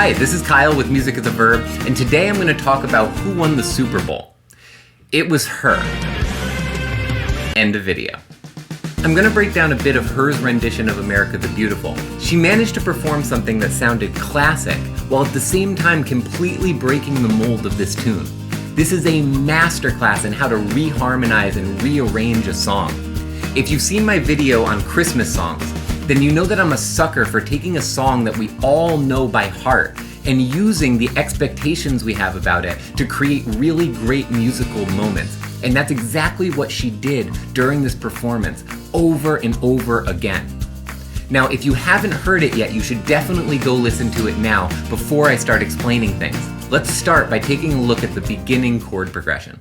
Hi, this is Kyle with Music is a Verb, and today I'm going to talk about who won the Super Bowl. It was H.E.R. End of video. I'm going to break down a bit of H.E.R.'s rendition of America the Beautiful. She managed to perform something that sounded classic, while at the same time completely breaking the mold of this tune. This is a masterclass in how to reharmonize and rearrange a song. If you've seen my video on Christmas songs, then you know that I'm a sucker for taking a song that we all know by heart and using the expectations we have about it to create really great musical moments. And that's exactly what she did during this performance, over and over again. Now, if you haven't heard it yet, you should definitely go listen to it now before I start explaining things. Let's start by taking a look at the beginning chord progression.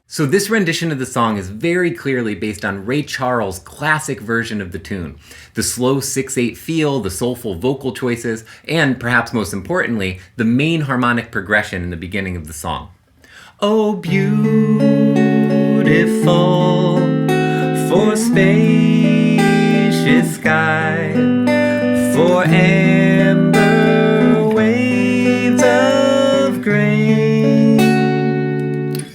So this rendition of the song is very clearly based on Ray Charles' classic version of the tune. The slow 6/8 feel, the soulful vocal choices, and perhaps most importantly, the main harmonic progression in the beginning of the song. Oh, beautiful for spacious sky, for amber waves of grain.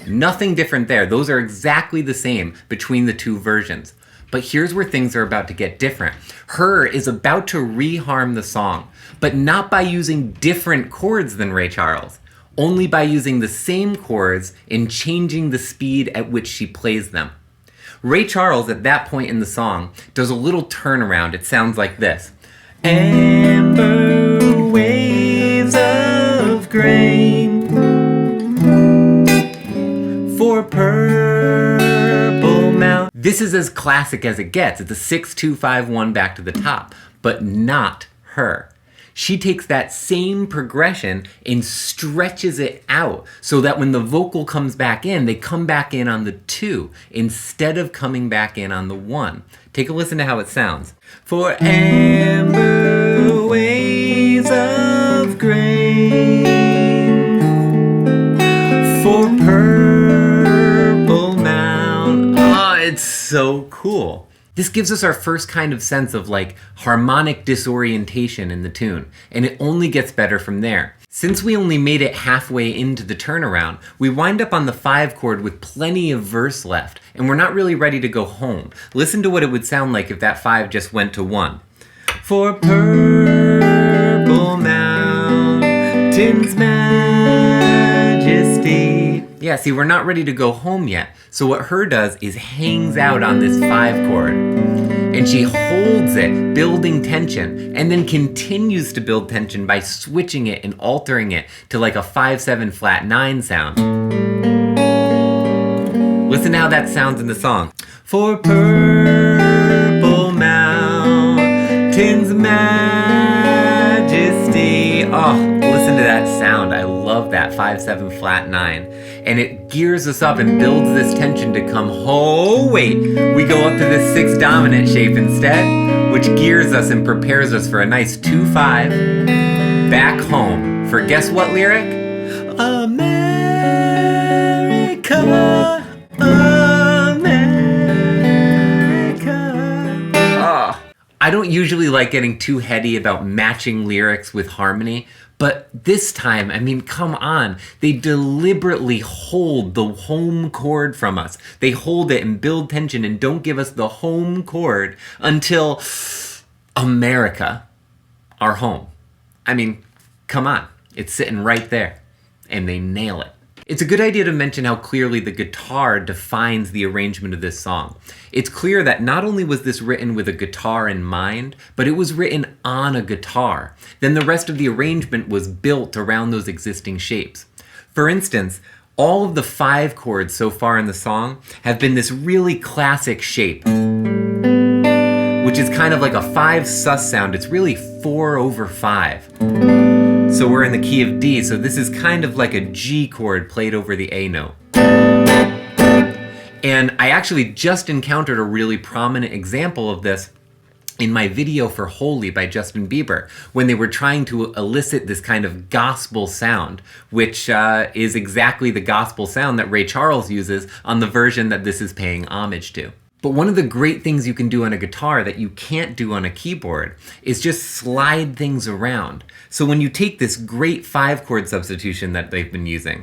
Nothing different there. Those are exactly the same between the two versions. But here's where things are about to get different. H.E.R. is about to reharm the song, but not by using different chords than Ray Charles, only by using the same chords and changing the speed at which she plays them. Ray Charles, at that point in the song, does a little turnaround. It sounds like this. Amber waves of grain for purple mountain. This is as classic as it gets. It's a 6-2-5-1 back to the top, but not H.E.R. She takes that same progression and stretches it out so that when the vocal comes back in, they come back in on the 2 instead of coming back in on the 1. Take a listen to how it sounds. For amber waves of grain, for purple mountain. Oh, it's so cool. This gives us our first kind of sense of like harmonic disorientation in the tune, and it only gets better from there. Since we only made it halfway into the turnaround, we wind up on the 5 chord with plenty of verse left, and we're not really ready to go home. Listen to what it would sound like if that 5 just went to 1. For purple mountains majesty. Yeah, see, we're not ready to go home yet. So what H.E.R. does is hangs out on this 5 chord, and she holds it, building tension, and then continues to build tension by switching it and altering it to like a 5/7 flat 9 sound. Listen to how that sounds in the song. For purple mountains majesty. Oh, listen to that sound. I love that 5/7 flat 9. And it gears us up and builds this tension to come we go up to this 6 dominant shape instead, which gears us and prepares us for a nice 2/5 back home for guess what lyric? America, America. Oh, I don't usually like getting too heady about matching lyrics with harmony, but this time, I mean, come on. They deliberately hold the home chord from us. They hold it and build tension and don't give us the home chord until America, our home. I mean, come on. It's sitting right there. And they nail it. It's a good idea to mention how clearly the guitar defines the arrangement of this song. It's clear that not only was this written with a guitar in mind, but it was written on a guitar. Then the rest of the arrangement was built around those existing shapes. For instance, all of the 5 chords so far in the song have been this really classic shape, which is kind of like a 5 sus sound. It's really 4/5. So we're in the key of D, so this is kind of like a G chord played over the A note. And I actually just encountered a really prominent example of this in my video for Holy by Justin Bieber, when they were trying to elicit this kind of gospel sound, which is exactly the gospel sound that Ray Charles uses on the version that this is paying homage to. But one of the great things you can do on a guitar that you can't do on a keyboard is just slide things around. So when you take this great 5-chord substitution that they've been using,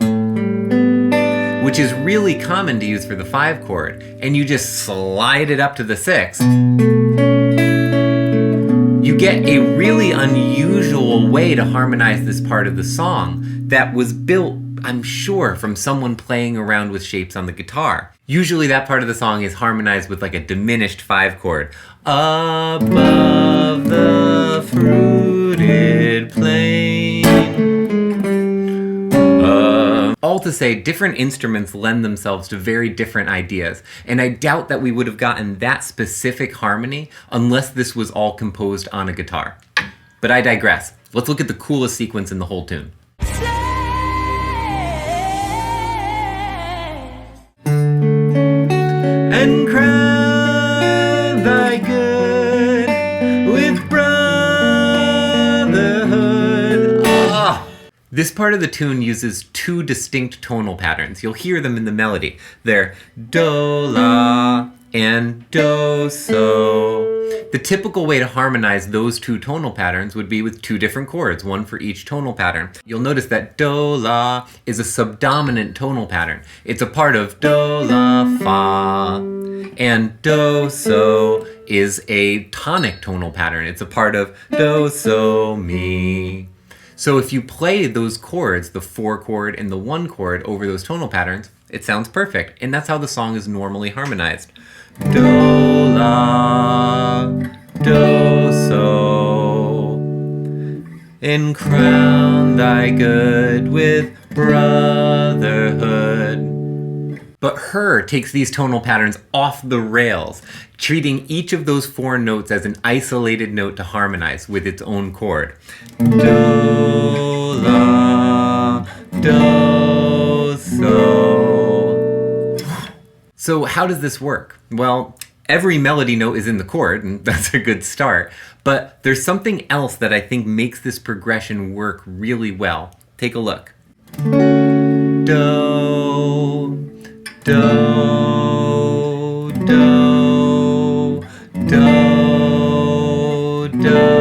which is really common to use for the 5-chord, and you just slide it up to the 6, you get a really unusual way to harmonize this part of the song that was built, I'm sure, from someone playing around with shapes on the guitar. Usually that part of the song is harmonized with like a diminished 5-chord. Above the fruited plain. All to say, different instruments lend themselves to very different ideas, and I doubt that we would have gotten that specific harmony unless this was all composed on a guitar. But I digress. Let's look at the coolest sequence in the whole tune. And crown thy good with brotherhood. This part of the tune uses 2 distinct tonal patterns. You'll hear them in the melody. They're do, la, and do, so. The typical way to harmonize those 2 tonal patterns would be with 2 different chords, one for each tonal pattern. You'll notice that do, la is a subdominant tonal pattern. It's a part of do, la, fa, and do, so is a tonic tonal pattern. It's a part of do, so, mi. So if you play those chords, the 4-chord and the 1-chord over those tonal patterns, it sounds perfect, and that's how the song is normally harmonized. Do, la, do, so, and crown thy good with brotherhood. But H.E.R. takes these tonal patterns off the rails, treating each of those 4 notes as an isolated note to harmonize with its own chord. Do, la, do, so. So how does this work? Well, every melody note is in the chord, and that's a good start, but there's something else that I think makes this progression work really well. Take a look. Do, do, do, do, do.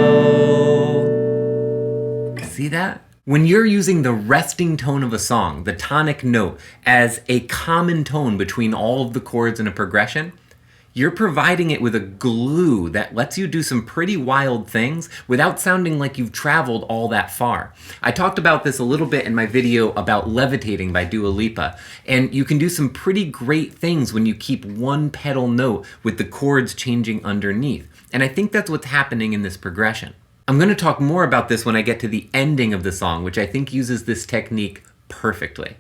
See that? When you're using the resting tone of a song, the tonic note, as a common tone between all of the chords in a progression, you're providing it with a glue that lets you do some pretty wild things without sounding like you've traveled all that far. I talked about this a little bit in my video about Levitating by Dua Lipa, and you can do some pretty great things when you keep one pedal note with the chords changing underneath. And I think that's what's happening in this progression. I'm going to talk more about this when I get to the ending of the song, which I think uses this technique perfectly.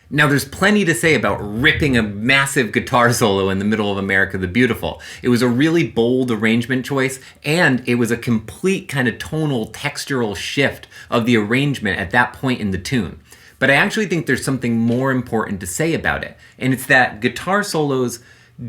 Now, there's plenty to say about ripping a massive guitar solo in the middle of America the Beautiful. It was a really bold arrangement choice, and it was a complete kind of tonal, textural shift of the arrangement at that point in the tune. But I actually think there's something more important to say about it, and it's that guitar solos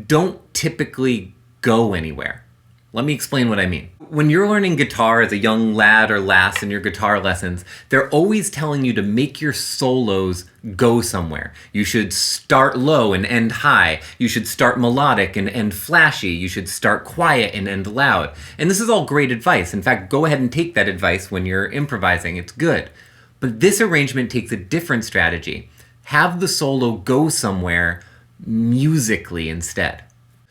don't typically go anywhere. Let me explain what I mean. When you're learning guitar as a young lad or lass in your guitar lessons, they're always telling you to make your solos go somewhere. You should start low and end high. You should start melodic and end flashy. You should start quiet and end loud. And this is all great advice. In fact, go ahead and take that advice when you're improvising. It's good. But this arrangement takes a different strategy. Have the solo go somewhere musically instead.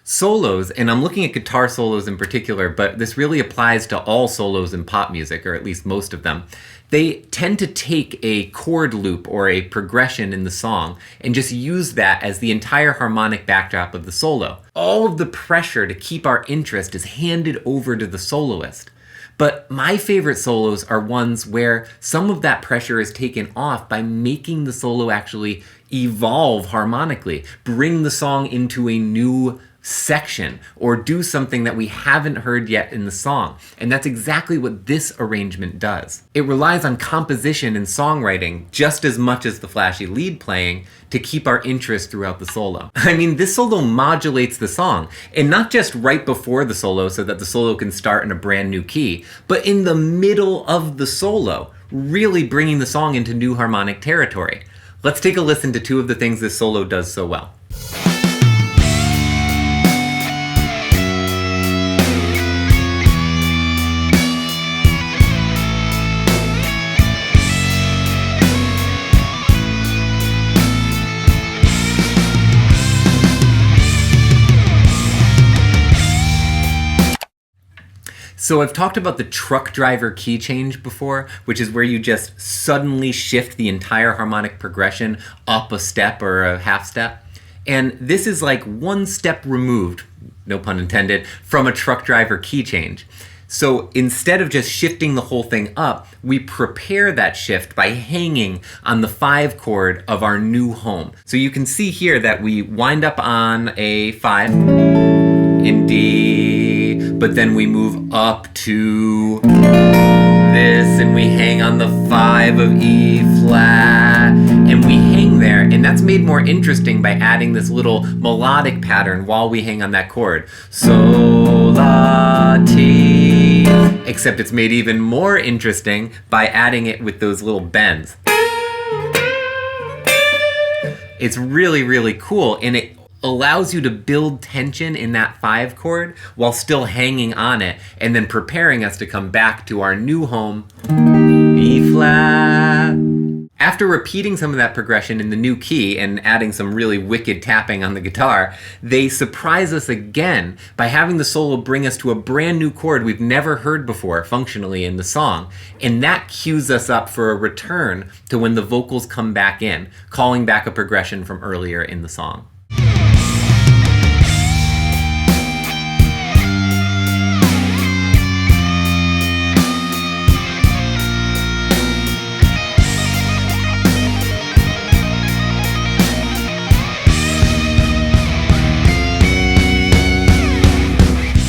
Solos, and I'm looking at guitar solos in particular, but this really applies to all solos in pop music, or at least most of them. They tend to take a chord loop or a progression in the song and just use that as the entire harmonic backdrop of the solo. All of the pressure to keep our interest is handed over to the soloist. But my favorite solos are ones where some of that pressure is taken off by making the solo actually evolve harmonically, bring the song into a new section, or do something that we haven't heard yet in the song. And that's exactly what this arrangement does. It relies on composition and songwriting just as much as the flashy lead playing to keep our interest throughout the solo. I mean, this solo modulates the song, and not just right before the solo so that the solo can start in a brand new key, but in the middle of the solo, really bringing the song into new harmonic territory. Let's take a listen to two of the things this solo does so well. So I've talked about the truck driver key change before, which is where you just suddenly shift the entire harmonic progression up a step or a half step. And this is like one step removed, no pun intended, from a truck driver key change. So instead of just shifting the whole thing up, we prepare that shift by hanging on the 5 chord of our new home. So you can see here that we wind up on a 5 in D, but then we move up to this and we hang on the 5 of E flat, and we hang there, and that's made more interesting by adding this little melodic pattern while we hang on that chord. So, la, ti, except it's made even more interesting by adding it with those little bends. It's really, really cool, and it allows you to build tension in that 5 chord while still hanging on it, and then preparing us to come back to our new home, E flat. After repeating some of that progression in the new key and adding some really wicked tapping on the guitar, they surprise us again by having the solo bring us to a brand new chord we've never heard before functionally in the song. And that cues us up for a return to when the vocals come back in, calling back a progression from earlier in the song.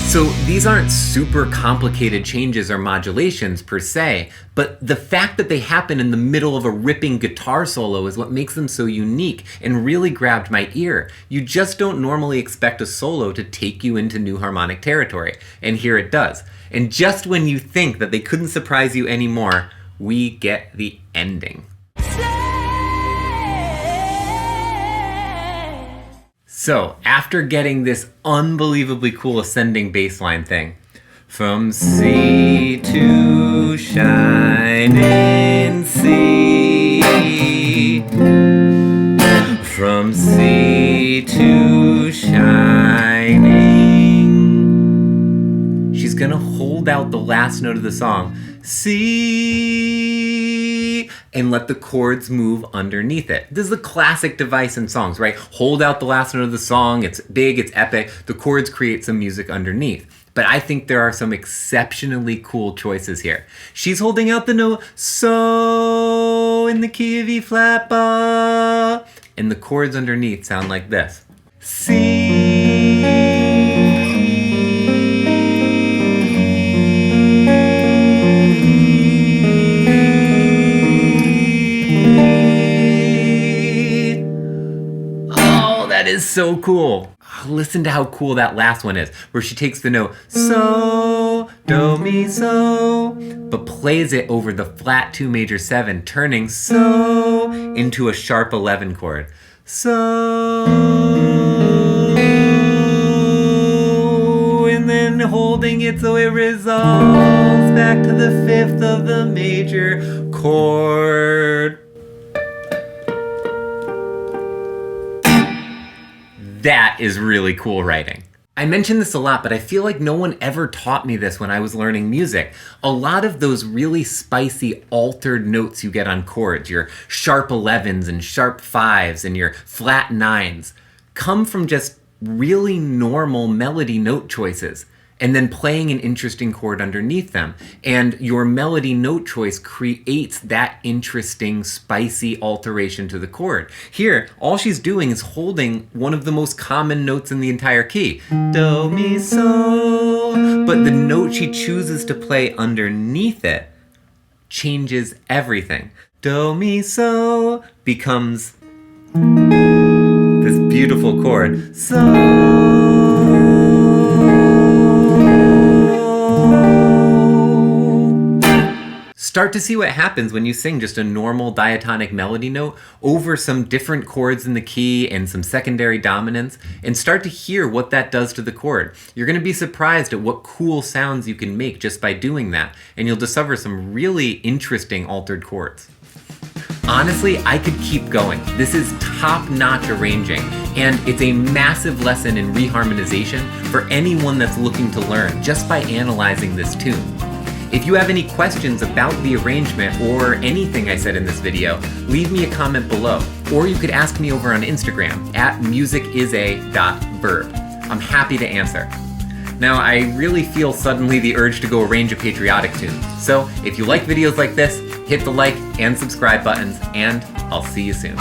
So these aren't super complicated changes or modulations per se, but the fact that they happen in the middle of a ripping guitar solo is what makes them so unique and really grabbed my ear. You just don't normally expect a solo to take you into new harmonic territory, and here it does. And just when you think that they couldn't surprise you anymore, we get the ending. So, after getting this unbelievably cool ascending bass line thing, from C to shine in C, from C to shining, she's gonna hold out the last note of the song, C, and let the chords move underneath it. This is the classic device in songs, right? Hold out the last note of the song, it's big, it's epic, the chords create some music underneath. But I think there are some exceptionally cool choices here. She's holding out the note so in the key of E flat, ba, and the chords underneath sound like this. C. Is so cool. Listen to how cool that last one is, where she takes the note so, do, mi, so, but plays it over the flat 2 major 7, turning so into a sharp 11 chord. So, and then holding it so it resolves back to the 5th of the major chord. That is really cool writing. I mention this a lot, but I feel like no one ever taught me this when I was learning music. A lot of those really spicy altered notes you get on chords, your sharp 11s and sharp 5s and your flat 9s, come from just really normal melody note choices, and then playing an interesting chord underneath them. And your melody note choice creates that interesting, spicy alteration to the chord. Here, all she's doing is holding one of the most common notes in the entire key. Do, mi, so. But the note she chooses to play underneath it changes everything. Do, mi, so becomes this beautiful chord. So. Start to see what happens when you sing just a normal diatonic melody note over some different chords in the key and some secondary dominants, and start to hear what that does to the chord. You're going to be surprised at what cool sounds you can make just by doing that, and you'll discover some really interesting altered chords. Honestly, I could keep going. This is top-notch arranging, and it's a massive lesson in reharmonization for anyone that's looking to learn just by analyzing this tune. If you have any questions about the arrangement or anything I said in this video, leave me a comment below, or you could ask me over on Instagram at musicisa.verb. I'm happy to answer. Now, I really feel suddenly the urge to go arrange a patriotic tune, so if you like videos like this, hit the like and subscribe buttons, and I'll see you soon.